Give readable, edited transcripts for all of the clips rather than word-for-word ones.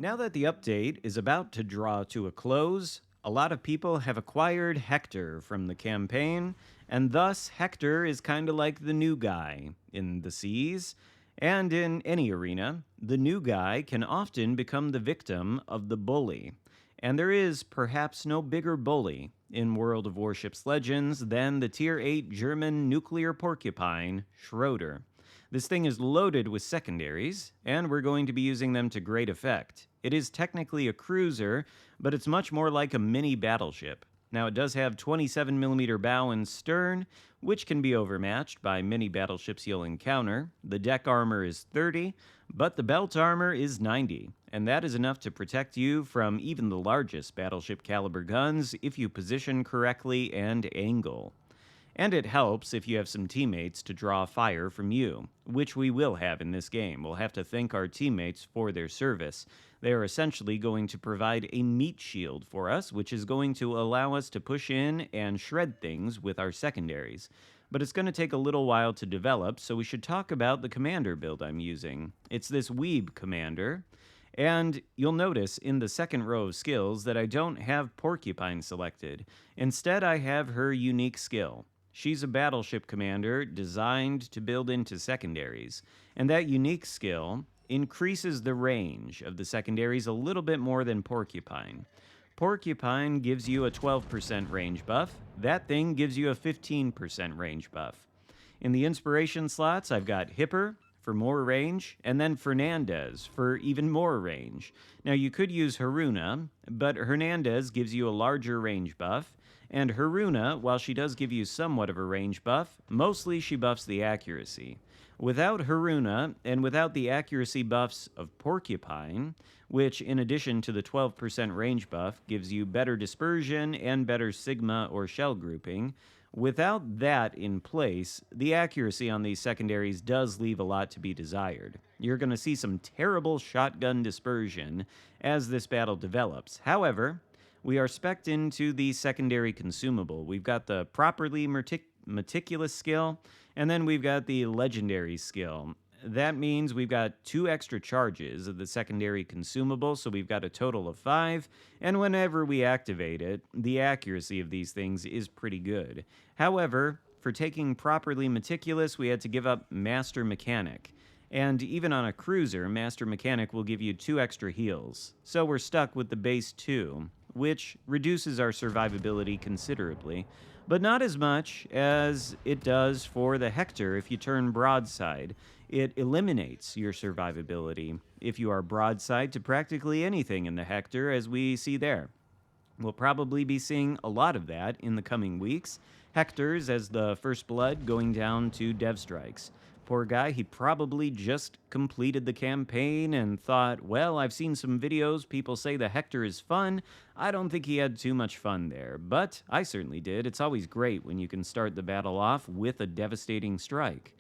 Now that the update is about to draw to a close, a lot of people have acquired Hector from the campaign, and thus Hector is kind of like the new guy in the seas. And in any arena, the new guy can often become the victim of the bully. And there is perhaps no bigger bully in World of Warships Legends than the Tier 8 German nuclear porcupine, Schröder. This thing is loaded with secondaries, and we're going to be using them to great effect. It is technically a cruiser, but it's much more like a mini battleship. Now, it does have 27mm bow and stern, which can be overmatched by many battleships you'll encounter. The deck armor is 30, but the belt armor is 90, and that is enough to protect you from even the largest battleship caliber guns if you position correctly and angle. And it helps if you have some teammates to draw fire from you, which we will have in this game. We'll have to thank our teammates for their service. They are essentially going to provide a meat shield for us, which is going to allow us to push in and shred things with our secondaries. But it's going to take a little while to develop, so we should talk about the commander build I'm using. It's this Weeb commander. And you'll notice in the second row of skills that I don't have Porcupine selected. Instead, I have her unique skill. She's a battleship commander designed to build into secondaries, and that unique skill increases the range of the secondaries a little bit more than Porcupine. Porcupine gives you a 12% range buff. That thing gives you a 15% range buff. In the inspiration slots, I've got Hipper for more range, and then Fernandez for even more range. Now, you could use Haruna, but Hernandez gives you a larger range buff, and Haruna, while she does give you somewhat of a range buff, mostly she buffs the accuracy. Without Haruna, and without the accuracy buffs of Porcupine, which in addition to the 12% range buff gives you better dispersion and better sigma or shell grouping, without that in place, the accuracy on these secondaries does leave a lot to be desired. You're going to see some terrible shotgun dispersion as this battle develops. However, we are spec'd into the secondary consumable. We've got the properly meticulous skill, and then we've got the legendary skill. That means we've got 2 extra charges of the secondary consumable, so we've got a total of 5, and whenever we activate it, the accuracy of these things is pretty good. However, for taking properly meticulous, we had to give up Master Mechanic. And even on a cruiser, Master Mechanic will give you 2 extra heals. So we're stuck with the base 2, which reduces our survivability considerably, but not as much as it does for the Hector if you turn broadside. It eliminates your survivability if you are broadside to practically anything in the Hector, as we see there. We'll probably be seeing a lot of that in the coming weeks. Hector's as the first blood going down to dev strikes. Poor guy, he probably just completed the campaign and thought, well, I've seen some videos, people say the Hector is fun. I don't think he had too much fun there, but I certainly did. It's always great when you can start the battle off with a devastating strike.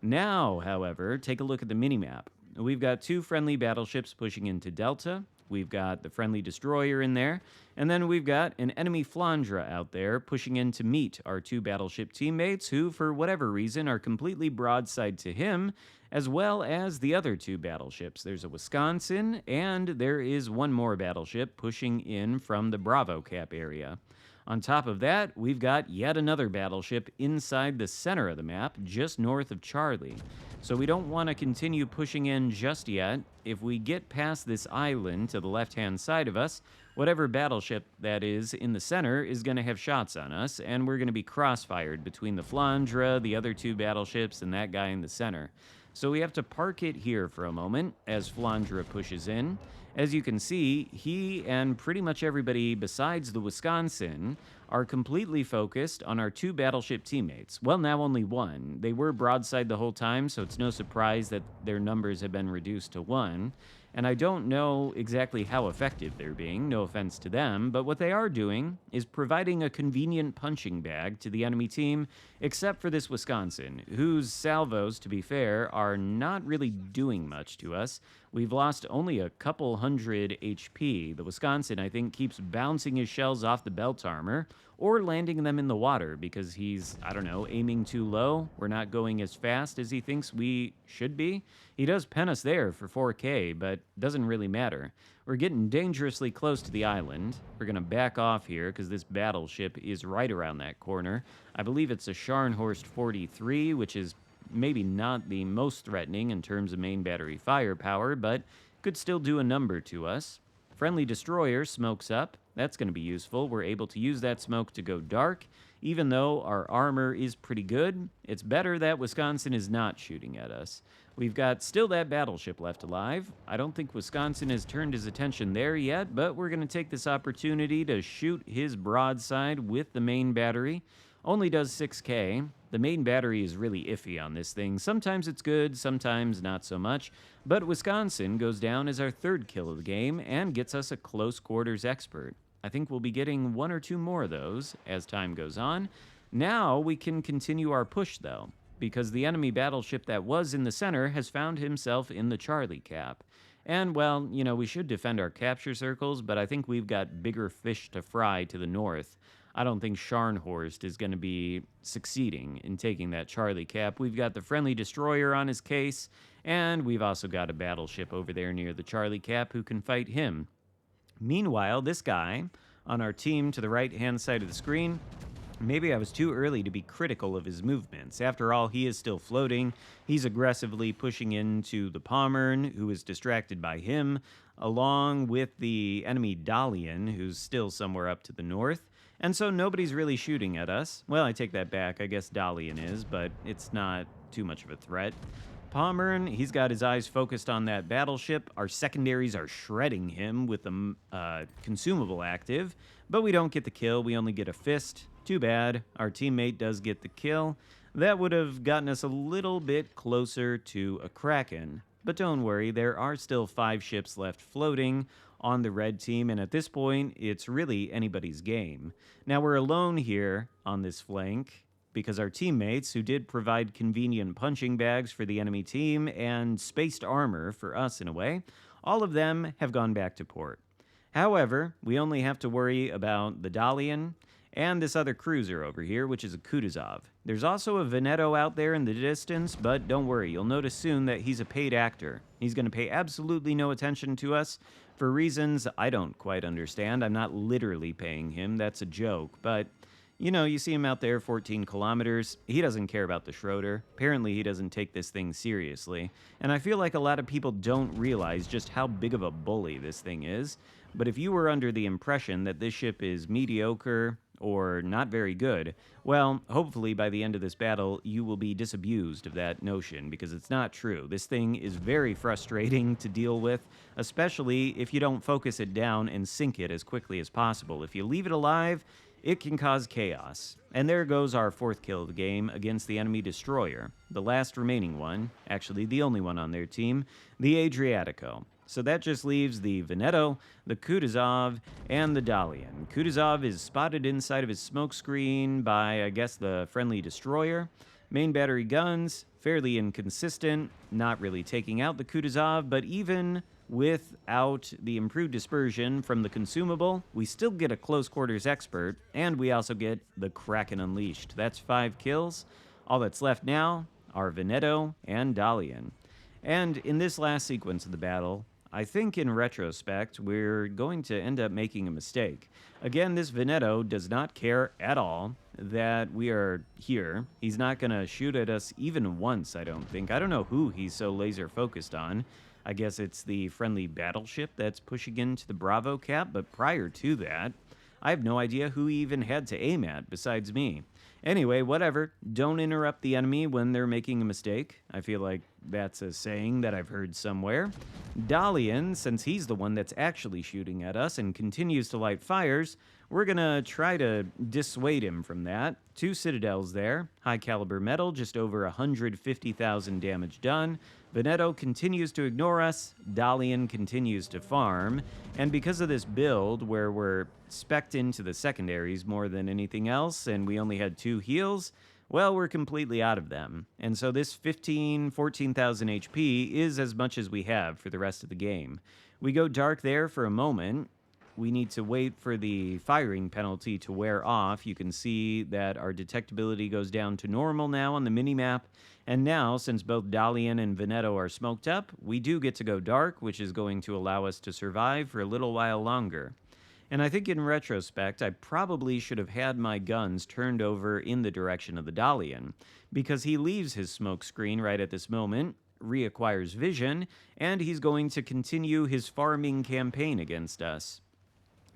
Now, however, take a look at the minimap. We've got 2 friendly battleships pushing into Delta. We've got the friendly destroyer in there, and then we've got an enemy Flandre out there pushing in to meet our 2 battleship teammates who, for whatever reason, are completely broadside to him, as well as the other 2 battleships. There's a Wisconsin, and there is one more battleship pushing in from the Bravo Cap area. On top of that, we've got yet another battleship inside the center of the map, just north of Charlie. So we don't want to continue pushing in just yet. If we get past this island to the left-hand side of us, whatever battleship that is in the center is going to have shots on us, and we're going to be crossfired between the Flandre, the other 2 battleships, and that guy in the center. So we have to park it here for a moment as Flandre pushes in. As you can see, he and pretty much everybody besides the Wisconsin are completely focused on our 2 battleship teammates. Well, now only 1. They were broadside the whole time, so it's no surprise that their numbers have been reduced to 1. And I don't know exactly how effective they're being, no offense to them, but what they are doing is providing a convenient punching bag to the enemy team, except for this Wisconsin, whose salvos, to be fair, are not really doing much to us. We've lost only a couple hundred HP. The Wisconsin, I think, keeps bouncing his shells off the belt armor or landing them in the water because he's, I don't know, aiming too low. We're not going as fast as he thinks we should be. He does pen us there for 4K, but doesn't really matter. We're getting dangerously close to the island. We're going to back off here because this battleship is right around that corner. I believe it's a Scharnhorst 43, which is maybe not the most threatening in terms of main battery firepower, but could still do a number to us. Friendly destroyer smokes up. That's going to be useful. We're able to use that smoke to go dark. Even though our armor is pretty good, it's better that Wisconsin is not shooting at us. We've got still that battleship left alive. I don't think Wisconsin has turned his attention there yet, but we're going to take this opportunity to shoot his broadside with the main battery. Only does 6K. The main battery is really iffy on this thing. Sometimes it's good, sometimes not so much. But Wisconsin goes down as our third kill of the game and gets us a close quarters expert. I think we'll be getting one or two more of those as time goes on. Now we can continue our push, though, because the enemy battleship that was in the center has found himself in the Charlie cap. And, well, you know, we should defend our capture circles, but I think we've got bigger fish to fry to the north. I don't think Scharnhorst is going to be succeeding in taking that Charlie cap. We've got the friendly destroyer on his case, and we've also got a battleship over there near the Charlie cap who can fight him. Meanwhile, this guy on our team to the right-hand side of the screen, maybe I was too early to be critical of his movements. After all, he is still floating. He's aggressively pushing into the Pommern, who is distracted by him, along with the enemy Dalian, who's still somewhere up to the north. And so nobody's really shooting at us. Well, I take that back. I guess Dalian is, but it's not too much of a threat. Pommern, he's got his eyes focused on that battleship. Our secondaries are shredding him with the consumable active, but we don't get the kill. We only get a fist. Too bad. Our teammate does get the kill. That would have gotten us a little bit closer to a kraken. But don't worry, there are still 5 ships left floating on the red team, and at this point, it's really anybody's game. Now, we're alone here on this flank because our teammates, who did provide convenient punching bags for the enemy team and spaced armor for us in a way, all of them have gone back to port. However, we only have to worry about the Dalian and this other cruiser over here, which is a Kutuzov. There's also a Veneto out there in the distance, but don't worry, you'll notice soon that he's a paid actor. He's going to pay absolutely no attention to us for reasons I don't quite understand. I'm not literally paying him, that's a joke, but you know, you see him out there 14 kilometers. He doesn't care about the Schroder. Apparently, he doesn't take this thing seriously. And I feel like a lot of people don't realize just how big of a bully this thing is. But if you were under the impression that this ship is mediocre or not very good, well, hopefully by the end of this battle, you will be disabused of that notion, because it's not true. This thing is very frustrating to deal with, especially if you don't focus it down and sink it as quickly as possible. If you leave it alive, it can cause chaos. And there goes our 4th kill of the game against the enemy destroyer. The last remaining one, actually the only one on their team, the Adriatico. So that just leaves the Veneto, the Kutuzov, and the Dalian. Kutuzov is spotted inside of his smoke screen by, I guess, the friendly destroyer. Main battery guns, fairly inconsistent, not really taking out the Kutuzov, but even without the improved dispersion from the consumable, we still get a close quarters expert, and we also get the Kraken Unleashed. That's 5 kills. All that's left now are Veneto and Dalian. And in this last sequence of the battle, I think in retrospect, we're going to end up making a mistake. Again, this Veneto does not care at all that we are here. He's not going to shoot at us even once, I don't think. I don't know who he's so laser focused on. I guess it's the friendly battleship that's pushing into the Bravo cap, but prior to that, I have no idea who he even had to aim at besides me. Anyway, whatever. Don't interrupt the enemy when they're making a mistake. I feel like that's a saying that I've heard somewhere. Dalian, since he's the one that's actually shooting at us and continues to light fires, we're going to try to dissuade him from that. 2 citadels there. High caliber metal, just over 150,000 damage done. Veneto continues to ignore us. Dalian continues to farm. And because of this build, where we're spec'd into the secondaries more than anything else, and we only had 2 heals, Well, we're completely out of them. And so this 14,000 HP is as much as we have for the rest of the game. We go dark there for a moment. We need to wait for the firing penalty to wear off. You can see that our detectability goes down to normal now on the minimap. And now, since both Dalian and Veneto are smoked up, we do get to go dark, which is going to allow us to survive for a little while longer. And I think in retrospect, I probably should have had my guns turned over in the direction of the Dalian, because he leaves his smoke screen right at this moment, reacquires vision, and he's going to continue his farming campaign against us.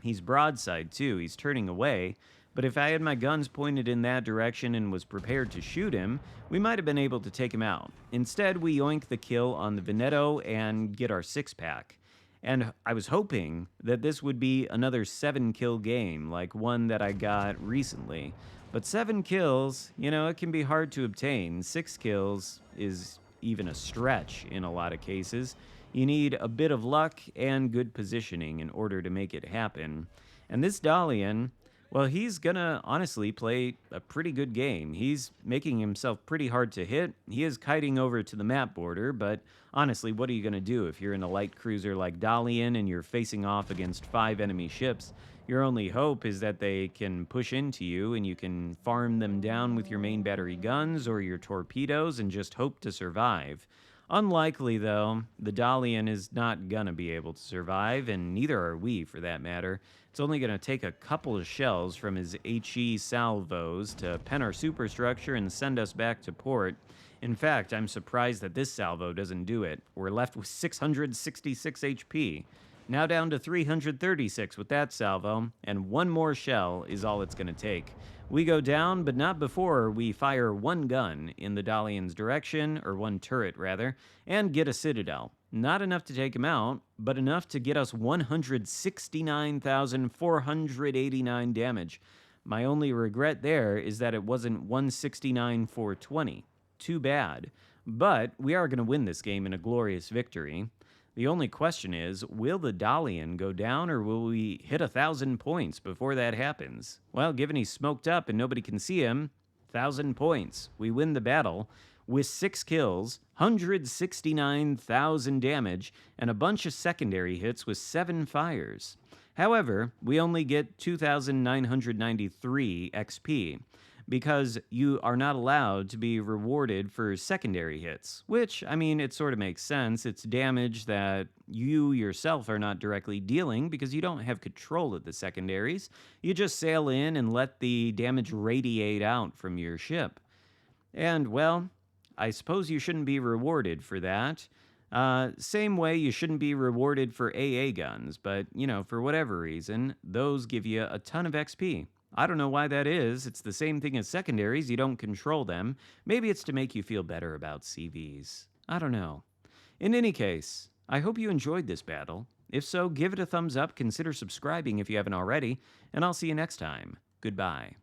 He's broadside too, he's turning away, but if I had my guns pointed in that direction and was prepared to shoot him, we might have been able to take him out. Instead, we yoink the kill on the Veneto and get our 6-pack. And I was hoping that this would be another 7-kill game, like one that I got recently. But 7 kills, it can be hard to obtain. 6 kills is even a stretch in a lot of cases. You need a bit of luck and good positioning in order to make it happen. And this Dalian, well, he's gonna honestly play a pretty good game. He's making himself pretty hard to hit. He is kiting over to the map border, but honestly, what are you gonna do if you're in a light cruiser like Dalian and you're facing off against 5 enemy ships? Your only hope is that they can push into you and you can farm them down with your main battery guns or your torpedoes and just hope to survive. Unlikely, though. The Dalian is not gonna be able to survive, and neither are we, for that matter. It's only gonna take a couple of shells from his HE salvos to pen our superstructure and send us back to port. In fact, I'm surprised that this salvo doesn't do it. We're left with 666 HP. Now down to 336 with that salvo, and one more shell is all it's gonna take. We go down, but not before we fire one gun in the Dalian's direction, or one turret rather, and get a citadel. Not enough to take him out, but enough to get us 169,489 damage. My only regret there is that it wasn't 169,420. Too bad. But we are going to win this game in a glorious victory. The only question is, will the Dalian go down or will we hit 1,000 points before that happens? Well, given he's smoked up and nobody can see him, 1,000 points. We win the battle with 6 kills, 169,000 damage, and a bunch of secondary hits with 7 fires. However, we only get 2,993 XP. Because you are not allowed to be rewarded for secondary hits, which, it sort of makes sense. It's damage that you yourself are not directly dealing because you don't have control of the secondaries. You just sail in and let the damage radiate out from your ship. And, well, I suppose you shouldn't be rewarded for that. Same way you shouldn't be rewarded for AA guns, but, for whatever reason, those give you a ton of XP. I don't know why that is. It's the same thing as secondaries. You don't control them. Maybe it's to make you feel better about CVs. I don't know. In any case, I hope you enjoyed this battle. If so, give it a thumbs up, consider subscribing if you haven't already, and I'll see you next time. Goodbye.